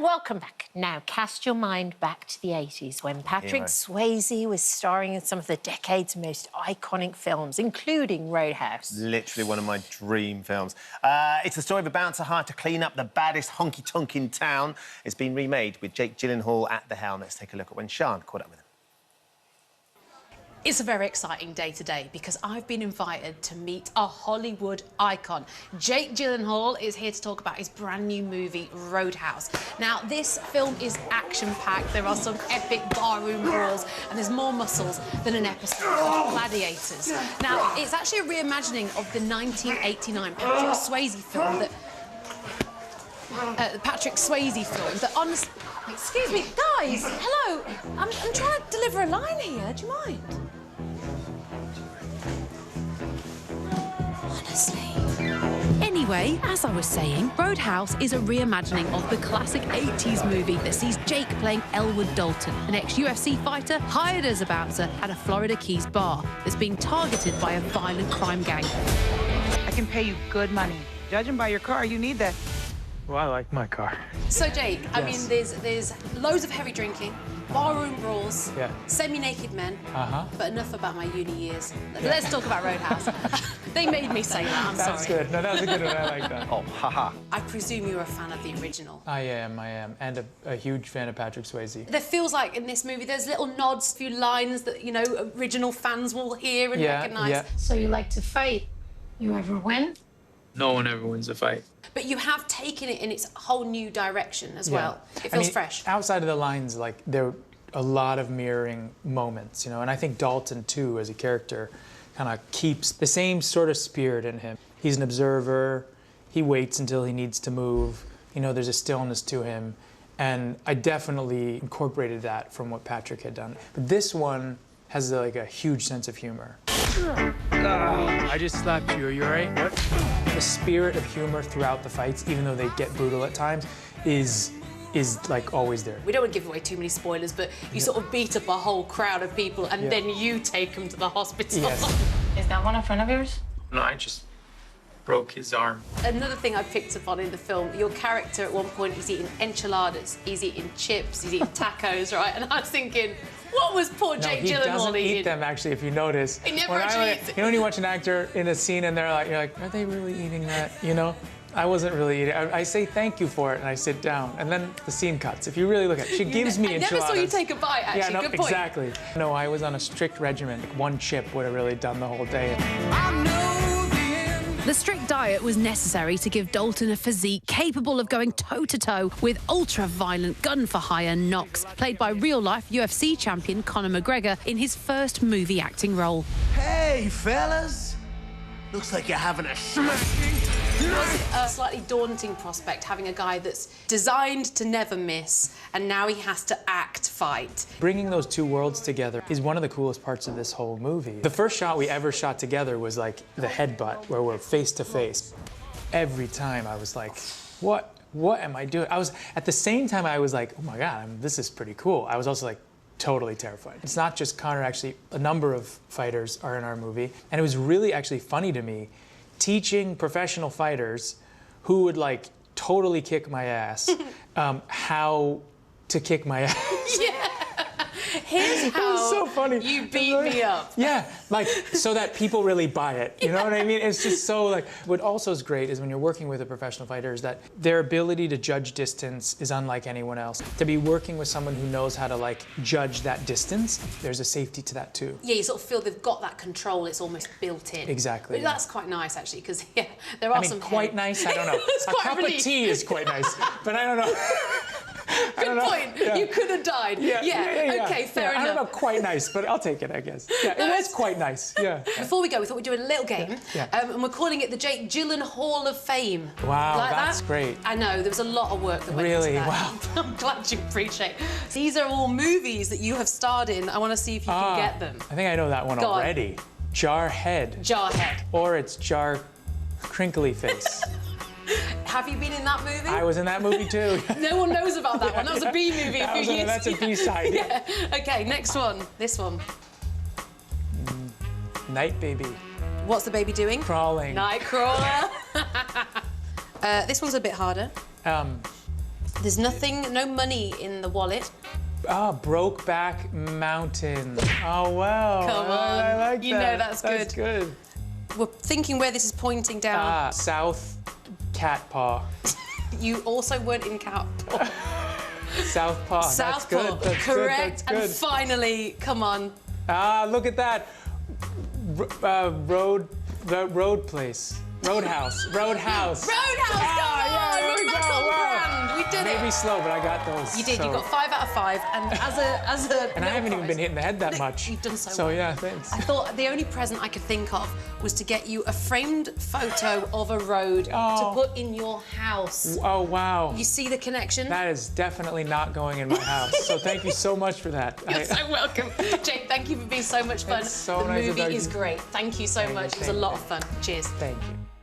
welcome back. Now, cast your mind back to the 80s when Patrick Swayze was starring in some of the decade's most iconic films, including Roadhouse. Literally one of my dream films. It's the story of a bouncer hired to clean up the baddest honky-tonk in town. It's been remade with Jake Gyllenhaal at the helm. Let's take a look at when Sean caught up with him. It's a very exciting day today because I've been invited to meet a Hollywood icon. Jake Gyllenhaal is here to talk about his brand new movie, Roadhouse. Now, this film is action-packed. There are some epic barroom brawls and there's more muscles than an episode of Gladiators. Now, it's actually a reimagining of the 1989 Patrick Swayze film that... honestly... Excuse me, guys, hello. I'm trying to deliver a line here. Do you mind? Honestly. Anyway, as I was saying, Roadhouse is a reimagining of the classic 80s movie that sees Jake playing Elwood Dalton, an ex-UFC fighter hired as a bouncer at a Florida Keys bar that's being targeted by a violent crime gang. I can pay you good money. Judging by your car, you need that. Well, I like my car. So, Jake, I mean, there's loads of heavy drinking, barroom brawls, semi-naked men, but enough about my uni years. Let's talk about Roadhouse. They made me say that, I'm sorry. That's good. No, that was a good one. I like that. Oh, haha. I presume you're a fan of the original. I am. And a huge fan of Patrick Swayze. There feels like in this movie there's little nods, a few lines that, you know, original fans will hear and recognise. Yeah. So you like to fight? You ever win? No one ever wins a fight. But you have taken it in its whole new direction as well. It feels fresh. Outside of the lines, like, there are a lot of mirroring moments, you know, and I think Dalton, too, as a character, kind of keeps the same sort of spirit in him. He's an observer. He waits until he needs to move. You know, there's a stillness to him. And I definitely incorporated that from what Patrick had done. But this one has, like, a huge sense of humor. I just slapped you. Are you all right? What? The spirit of humor throughout the fights, even though they get brutal at times, is like always there. We don't want to give away too many spoilers, but you sort of beat up a whole crowd of people and then you take them to the hospital. Yes. Is that one a friend of yours? No, I just broke his arm. Another thing I picked up on in the film, your character at one point is eating enchiladas, he's eating chips, he's eating tacos, right? And I was thinking, what was poor Jake Gyllenhaal eating? He doesn't eat them, actually, if you notice. He never actually eats it. You know when you watch an actor in a scene and you're like, are they really eating that, you know? I wasn't really eating it. I say thank you for it and I sit down and then the scene cuts. If you really look at it, she gives me enchiladas. I never saw you take a bite, actually. Yeah, no, good point. Exactly. No, I was on a strict regimen. Like, one chip would have really done the whole day. The strict diet was necessary to give Dalton a physique capable of going toe-to-toe with ultra-violent gun-for-hire Knox, played by real-life UFC champion Conor McGregor in his first movie acting role. Hey, fellas! Looks like you're having a smashing... A slightly daunting prospect, having a guy that's designed to never miss, and now he has to act fight. Bringing those two worlds together is one of the coolest parts of this whole movie. The first shot we ever shot together was like the headbutt, where we're face to face. Every time I was like, what am I doing? At the same time I was like, oh my God, this is pretty cool. I was also like, totally terrified. It's not just Conor, actually, a number of fighters are in our movie, and it was really actually funny to me teaching professional fighters who would like totally kick my ass how to kick my ass. Yeah. Here's how so funny. You beat me up. Yeah, like, so that people really buy it. You know what I mean? It's just so, like, what also is great is when you're working with a professional fighter is that their ability to judge distance is unlike anyone else. To be working with someone who knows how to, like, judge that distance, there's a safety to that, too. Yeah, you sort of feel they've got that control. It's almost built in. Exactly. But that's quite nice, actually, because, yeah, there are some... quite nice? I don't know. A cup of tea is quite nice, but I don't know. Good point. Yeah. You could have died. Yeah. Okay, fair enough. I don't know, quite nice, but I'll take it, I guess. Yeah, it was quite nice. Yeah. Before we go, we thought we'd do a little game, and we're calling it the Jake Gyllenhaal Hall of Fame. Wow, like that's that? great. I know, there was a lot of work that went into that. Wow. I'm glad you appreciate it. These are all movies that you have starred in. I want to see if you can get them. I think I know that one already. Jarhead. Jarhead. Or it's Jar Crinkly Face. Have you been in that movie? I was in that movie too. No one knows about that one. That was a B movie a few years ago. That's a B-side. Yeah. Okay, next one. This one. Night Baby. What's the baby doing? Crawling. Nightcrawler. This one's a bit harder. There's nothing, no money in the wallet. Ah, Brokeback Mountain. Oh, wow. Come on. I like You that. know that's good. That's good. We're thinking where this is pointing down. Ah, South Cat Paw. You also weren't in Cat Paw. Southpaw. That's Southpaw. good. That's Correct. Good. That's And good. finally, come on. Ah, look at that. Road place. Roadhouse. Roadhouse. Roadhouse, come on! Yeah, there We're we back go. on Wow. brand. We did it. Maybe slow, but I got those. You did. so- You got 5 out of 5, and as a And I haven't even prize- been hitting the head that much. You've done so So well. yeah, thanks. I thought the only present I could think of was to get you a framed photo of a road to put in your house. Oh wow. You see the connection? That is definitely not going in my house. So thank you so much for that. You're so welcome. Jake, thank you for being so much fun. It's so the nice movie about is you. great. Thank you so much. It was a lot of fun. Cheers. Thank you.